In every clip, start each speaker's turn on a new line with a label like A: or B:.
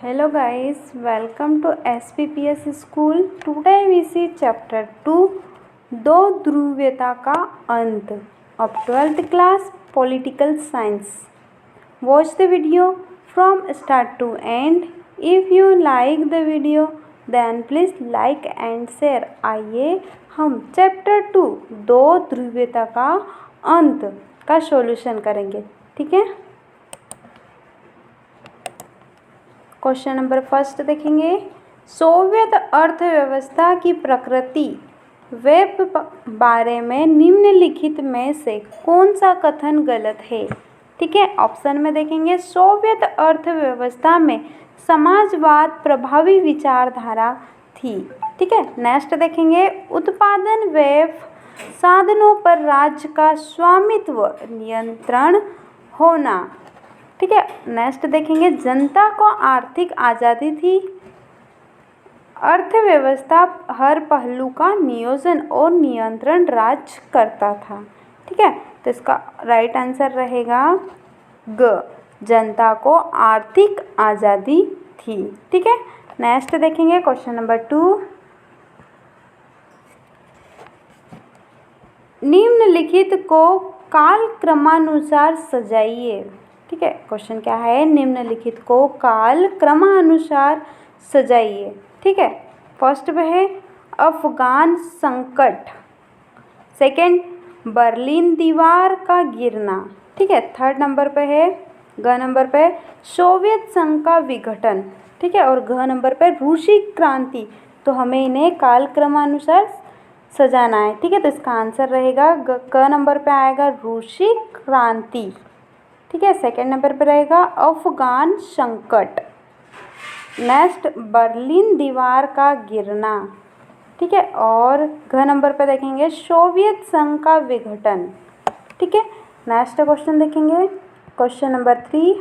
A: Hello guys, welcome to SPPS School. Today we see chapter 2 दो ध्रुवीयता का अंत of 12th class political science. Watch the video from start to end. If you like the video then please like and share. आइए हम chapter 2 दो ध्रुवीयता का अंत का सॉल्यूशन करेंगे. ठीक है. क्वेश्चन नंबर फर्स्ट देखेंगे. सोवियत अर्थव्यवस्था की प्रकृति वे बारे में निम्नलिखित में से कौन सा कथन गलत है. ठीक है. ऑप्शन में देखेंगे सोवियत अर्थव्यवस्था में समाजवाद प्रभावी विचारधारा थी. ठीक है. नेक्स्ट देखेंगे उत्पादन व्यय साधनों पर राज्य का स्वामित्व नियंत्रण होना. ठीक है. नेक्स्ट देखेंगे जनता को आर्थिक आज़ादी थी. अर्थव्यवस्था हर पहलू का नियोजन और नियंत्रण राज्य करता था. ठीक है. तो इसका राइट आंसर रहेगा ग, जनता को आर्थिक आज़ादी थी. ठीक है. नेक्स्ट देखेंगे क्वेश्चन नंबर 2. निम्नलिखित को कालक्रमानुसार सजाइए. ठीक है. क्वेश्चन क्या है. निम्नलिखित को काल क्रमानुसार सजाइए. ठीक है. फर्स्ट पे है अफगान संकट. सेकंड बर्लिन दीवार का गिरना. ठीक है. थर्ड नंबर पे है ग नंबर पे सोवियत संघ का विघटन. ठीक है. और घ नंबर पे रूसी क्रांति. तो हमें इन्हें काल क्रमानुसार सजाना है. ठीक है. तो इसका आंसर रहेगा क नंबर पे आएगा रूसी क्रांति. ठीक है. सेकेंड नंबर पर रहेगा अफगान संकट. नेक्स्ट बर्लिन दीवार का गिरना. ठीक है. और घ नंबर पर देखेंगे सोवियत संघ का विघटन. ठीक है. नेक्स्ट क्वेश्चन देखेंगे क्वेश्चन नंबर 3.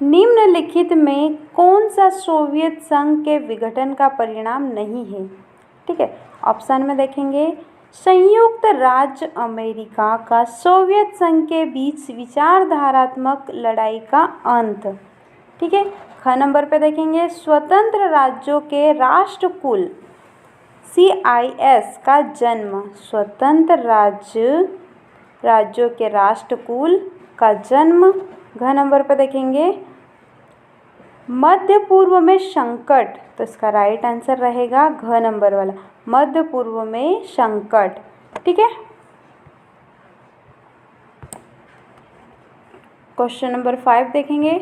A: निम्नलिखित में कौन सा सोवियत संघ के विघटन का परिणाम नहीं है. ठीक है. ऑप्शन में देखेंगे संयुक्त राज्य अमेरिका का सोवियत संघ के बीच विचारधारात्मक लड़ाई का अंत. ठीक है. ख नंबर पे देखेंगे स्वतंत्र राज्यों के राष्ट्रकुल CIS का जन्म. स्वतंत्र राज्यों के राष्ट्रकुल का जन्म. घ नंबर पे देखेंगे मध्य पूर्व में संकट. तो इसका राइट आंसर रहेगा घ नंबर वाला मध्य पूर्व में संकट. ठीक है. क्वेश्चन नंबर 5 देखेंगे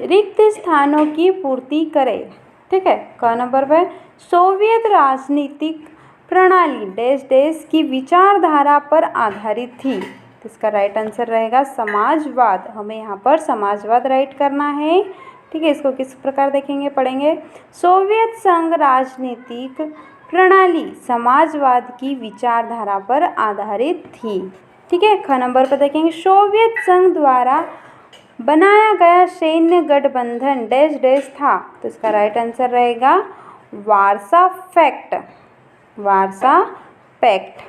A: रिक्त स्थानों की पूर्ति करें. ठीक है. क नंबर पे सोवियत राजनीतिक प्रणाली देश देश की विचारधारा पर आधारित थी. तो इसका राइट आंसर रहेगा समाजवाद. हमें यहाँ पर समाजवाद राइट करना है. ठीक है. इसको किस प्रकार देखेंगे पढ़ेंगे. सोवियत संघ राजनीतिक प्रणाली समाजवाद की विचारधारा पर आधारित थी. ठीक है. ख नंबर पर देखेंगे सोवियत संघ द्वारा बनाया गया सैन्य गठबंधन देश देश था. तो इसका राइट आंसर रहेगा वार्सा पैक्ट.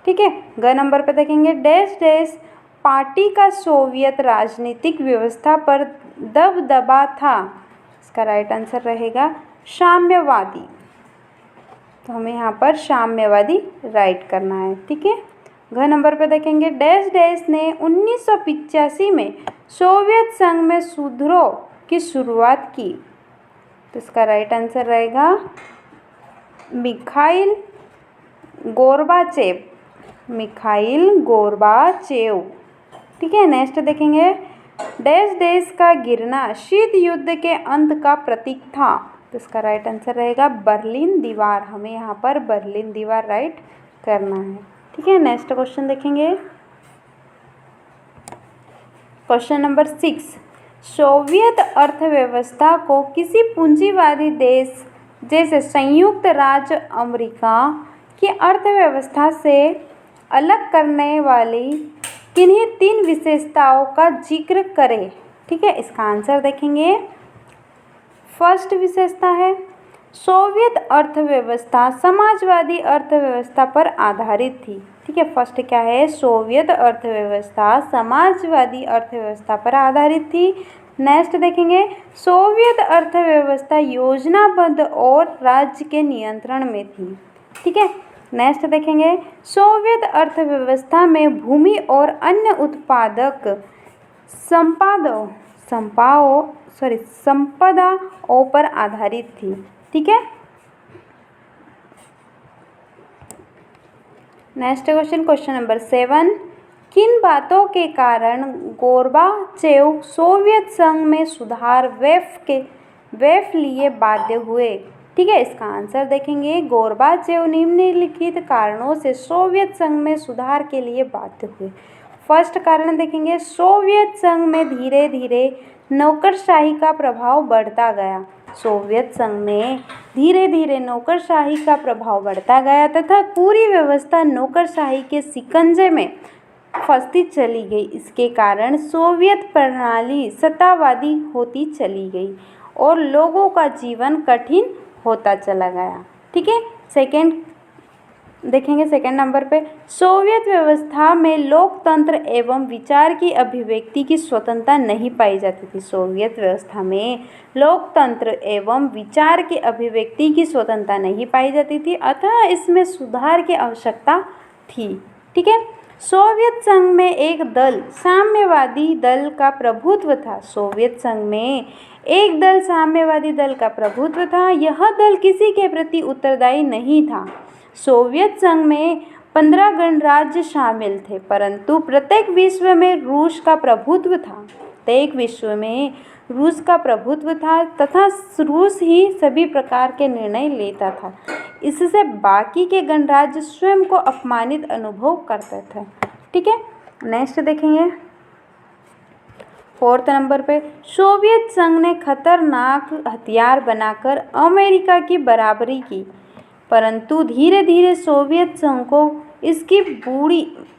A: ठीक है. ग नंबर पर देखेंगे देश देश पार्टी का सोवियत राजनीतिक व्यवस्था पर दबदबा था. इसका राइट आंसर रहेगा साम्यवादी. तो हमें यहाँ पर साम्यवादी राइट करना है. ठीक है. घ नंबर पे देखेंगे देश देश ने 1985 में सोवियत संघ में सुधारों की शुरुआत की. तो इसका राइट आंसर रहेगा मिखाइल गोर्बाचेव. ठीक है. नेक्स्ट देखेंगे देश देश का गिरना शीत युद्ध के अंत का प्रतीक था. तो इसका राइट आंसर रहेगा बर्लिन दीवार. हमें यहाँ पर बर्लिन दीवार राइट करना है. ठीक है. नेक्स्ट क्वेश्चन देखेंगे क्वेश्चन नंबर 6. सोवियत अर्थव्यवस्था को किसी पूंजीवादी देश जैसे संयुक्त राज्य अमेरिका की अर्थव्यवस्था से अलग करने वाली किन्हीं 3 विशेषताओं का जिक्र करें. ठीक है. इसका आंसर देखेंगे. फर्स्ट विशेषता है सोवियत अर्थव्यवस्था समाजवादी अर्थव्यवस्था पर आधारित थी. ठीक है, फर्स्ट क्या है, सोवियत अर्थव्यवस्था समाजवादी अर्थव्यवस्था पर आधारित थी। नेक्स्ट देखेंगे, सोवियत अर्थव्यवस्था योजनाबद्ध और राज्य के नियंत्रण में थी। ठीक है, नेक्स्ट देखेंगे, सोवियत अर्थव्यवस्था में भूमि और अन्य उत्पादक संपदाओं पर आधारित थी। ठीक है, नेक्स्ट क्वेश्चन, क्वेश्चन नंबर 7, किन बातों के कारण गोर्बाचेव सोवियत संघ में सुधार वेफ लिए बाध्य हुए। ठीक है, इसका आंसर देखेंगे, गोर्बाचेव निम्नलिखित कारणों से सोवियत संघ में सुधार के लिए बाध्य हुए। फर्स्ट कारण देखेंगे, सोवियत संघ में धीरे धीरे नौकरशाही का प्रभाव बढ़ता गया। सोवियत संघ में धीरे धीरे नौकरशाही का प्रभाव बढ़ता गया तथा पूरी व्यवस्था नौकरशाही के शिकंजे में फंसती चली गई। इसके कारण सोवियत प्रणाली सत्तावादी होती चली गई और लोगों का जीवन कठिन होता चला गया। ठीक है, सेकेंड देखेंगे, सेकेंड नंबर पे, सोवियत व्यवस्था में लोकतंत्र एवं विचार की अभिव्यक्ति की स्वतंत्रता नहीं पाई जाती थी। सोवियत व्यवस्था में लोकतंत्र एवं विचार की अभिव्यक्ति की स्वतंत्रता नहीं पाई जाती थी, अतः इसमें सुधार की आवश्यकता थी। ठीक है, सोवियत संघ में एक दल साम्यवादी दल का प्रभुत्व था। सोवियत संघ में एक दल साम्यवादी दल का प्रभुत्व था। यह दल किसी के प्रति उत्तरदायी नहीं था। सोवियत संघ में 15 गणराज्य शामिल थे, परंतु प्रत्येक विश्व में रूस का प्रभुत्व था। प्रत्येक विश्व में रूस का प्रभुत्व था तथा रूस ही सभी प्रकार के निर्णय लेता था। इससे बाकी के गणराज्य स्वयं को अपमानित अनुभव करते थे। ठीक है, नेक्स्ट देखेंगे, फोर्थ नंबर पे, सोवियत संघ ने खतरनाक हथियार बनाकर अमेरिका की बराबरी की, परंतु धीरे धीरे सोवियत संघ को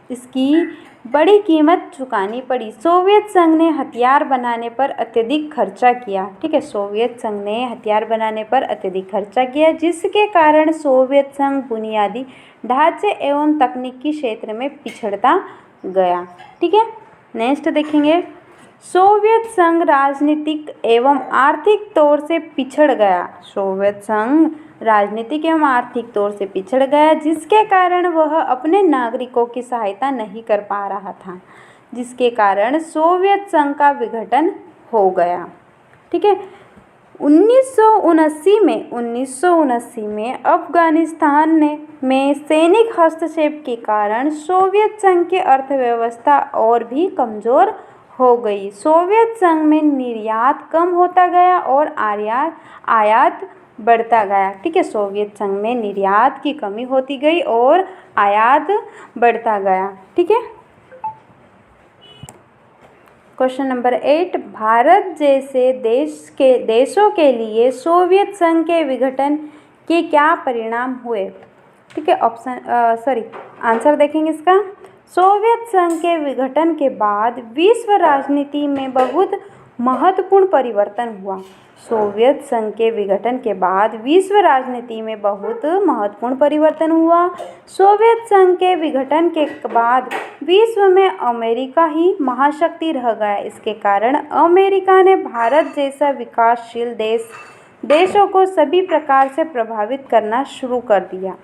A: इसकी बड़ी कीमत चुकानी पड़ी। सोवियत संघ ने हथियार बनाने पर अत्यधिक खर्चा किया। ठीक है, सोवियत संघ ने हथियार बनाने पर अत्यधिक खर्चा किया, जिसके कारण सोवियत संघ बुनियादी ढांचे एवं तकनीकी क्षेत्र में पिछड़ता गया। ठीक है, नेक्स्ट देखेंगे, सोवियत संघ राजनीतिक एवं आर्थिक तौर से पिछड़ गया। सोवियत संघ राजनीतिक एवं आर्थिक तौर से पिछड़ गया, जिसके कारण वह अपने नागरिकों की सहायता नहीं कर पा रहा था, जिसके कारण सोवियत संघ का विघटन हो गया। ठीक है, 1979 में अफगानिस्तान में सैनिक हस्तक्षेप के कारण सोवियत संघ की अर्थव्यवस्था और भी कमज़ोर हो गई। सोवियत संघ में निर्यात कम होता गया और आयात बढ़ता गया। ठीक है, सोवियत संघ में निर्यात की कमी होती गई और आयात बढ़ता गया। ठीक है, क्वेश्चन नंबर 8, भारत जैसे देशों के लिए सोवियत संघ के विघटन के क्या परिणाम हुए। ठीक है, आंसर देखेंगे इसका, सोवियत संघ के विघटन के बाद विश्व राजनीति में बहुत महत्वपूर्ण परिवर्तन हुआ। सोवियत संघ के विघटन के बाद विश्व राजनीति में बहुत महत्वपूर्ण परिवर्तन हुआ। सोवियत संघ के विघटन के बाद विश्व में अमेरिका ही महाशक्ति रह गया। इसके कारण अमेरिका ने भारत जैसा विकासशील देशों को सभी प्रकार से प्रभावित करना शुरू कर दिया।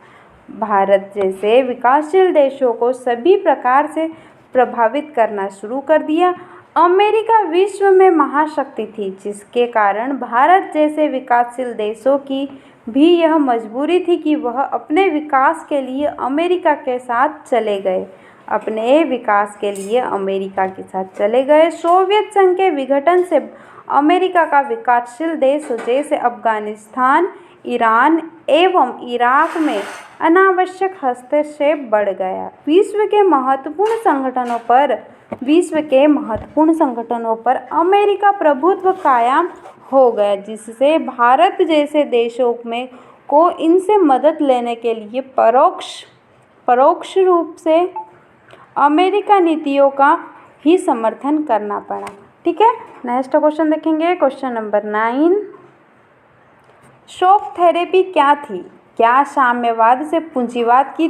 A: भारत जैसे विकासशील देशों को सभी प्रकार से प्रभावित करना शुरू कर दिया। अमेरिका विश्व में महाशक्ति थी, जिसके कारण भारत जैसे विकासशील देशों की भी यह मजबूरी थी कि वह अपने विकास के लिए अमेरिका के साथ चले गए। सोवियत संघ के विघटन से अमेरिका का विकासशील देश जैसे अफगानिस्तान, ईरान एवं इराक में अनावश्यक हस्तक्षेप बढ़ गया। विश्व के महत्वपूर्ण संगठनों पर अमेरिका प्रभुत्व कायम हो गया, जिससे भारत जैसे देशों में को इनसे मदद लेने के लिए परोक्ष रूप से अमेरिका नीतियों का ही समर्थन करना पड़ा। ठीक है, नेक्स्ट क्वेश्चन देखेंगे, क्वेश्चन नंबर 9, शॉक थेरेपी क्या थी। क्या साम्यवाद से पूंजीवाद की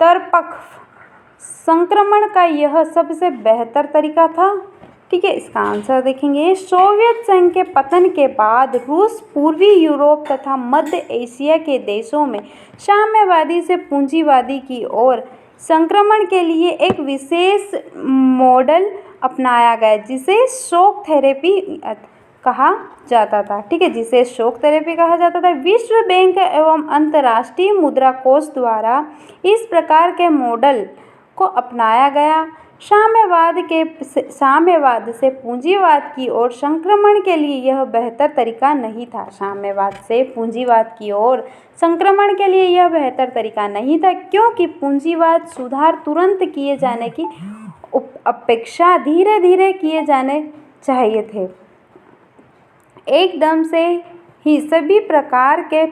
A: उत्तरपक्ष संक्रमण का यह सबसे बेहतर तरीका था। ठीक है, इसका आंसर देखेंगे। सोवियत संघ के पतन के बाद रूस पूर्वी यूरोप तथा मध्य एशिया के देशों में साम्यवादी से पूंजीवादी की ओर संक्रमण के लिए एक विशेष मॉडल अपनाया गया जिसे शॉक थेरेपी कहा जाता था। ठीक है, जिसे शॉक थेरेपी कहा जाता था। विश्व बैंक एवं अंतर्राष्ट्रीय मुद्रा कोष द्वारा इस प्रकार के मॉडल को अपनाया गया। साम्यवाद से पूंजीवाद की ओर संक्रमण के लिए यह बेहतर तरीका नहीं था। साम्यवाद से पूंजीवाद की ओर संक्रमण के लिए यह बेहतर तरीका नहीं था, क्योंकि पूंजीवाद सुधार तुरंत किए जाने की अपेक्षा धीरे धीरे किए जाने चाहिए थे। एकदम से ही सभी प्रकार के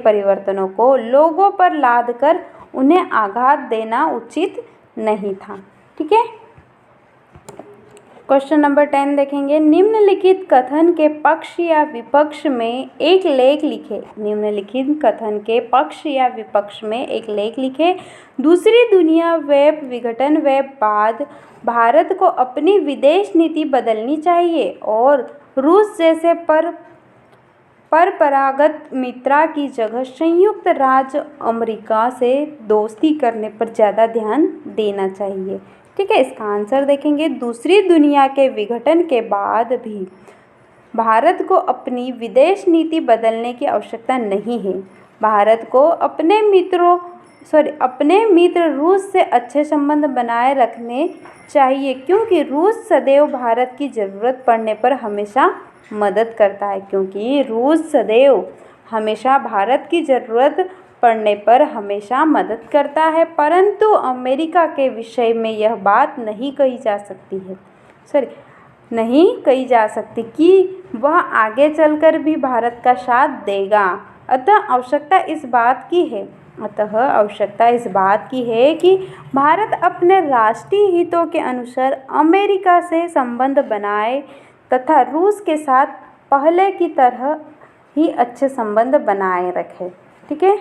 A: परिवर्तनों को लोगों पर लाद कर उन्हें आघात देना उचित नहीं था। ठीक है, क्वेश्चन नंबर 10 देखेंगे। निम्नलिखित कथन के पक्ष या विपक्ष में एक लेख लिखे। निम्नलिखित कथन के पक्ष या विपक्ष में एक लेख लिखे। दूसरी दुनिया वेब विघटन वेब बाद भारत को अपनी विदेश नीति बदलनी चाहिए और रूस जैसे परंपरागत मित्र की जगह संयुक्त राज्य अमेरिका से दोस्ती करने पर ज़्यादा ध्यान देना चाहिए। ठीक है, इसका आंसर देखेंगे। दूसरी दुनिया के विघटन के बाद भी भारत को अपनी विदेश नीति बदलने की आवश्यकता नहीं है। भारत को अपने मित्र रूस से अच्छे संबंध बनाए रखने चाहिए, क्योंकि रूस सदैव भारत की ज़रूरत पड़ने पर हमेशा मदद करता है। क्योंकि रूस सदैव हमेशा भारत की ज़रूरत पड़ने पर हमेशा मदद करता है, परंतु अमेरिका के विषय में यह बात नहीं कही जा सकती कि वह आगे चलकर भी भारत का साथ देगा। अतः आवश्यकता इस बात की है कि भारत अपने राष्ट्रीय हितों के अनुसार अमेरिका से संबंध बनाए तथा रूस के साथ पहले की तरह ही अच्छे संबंध बनाए रखे। ठीक है।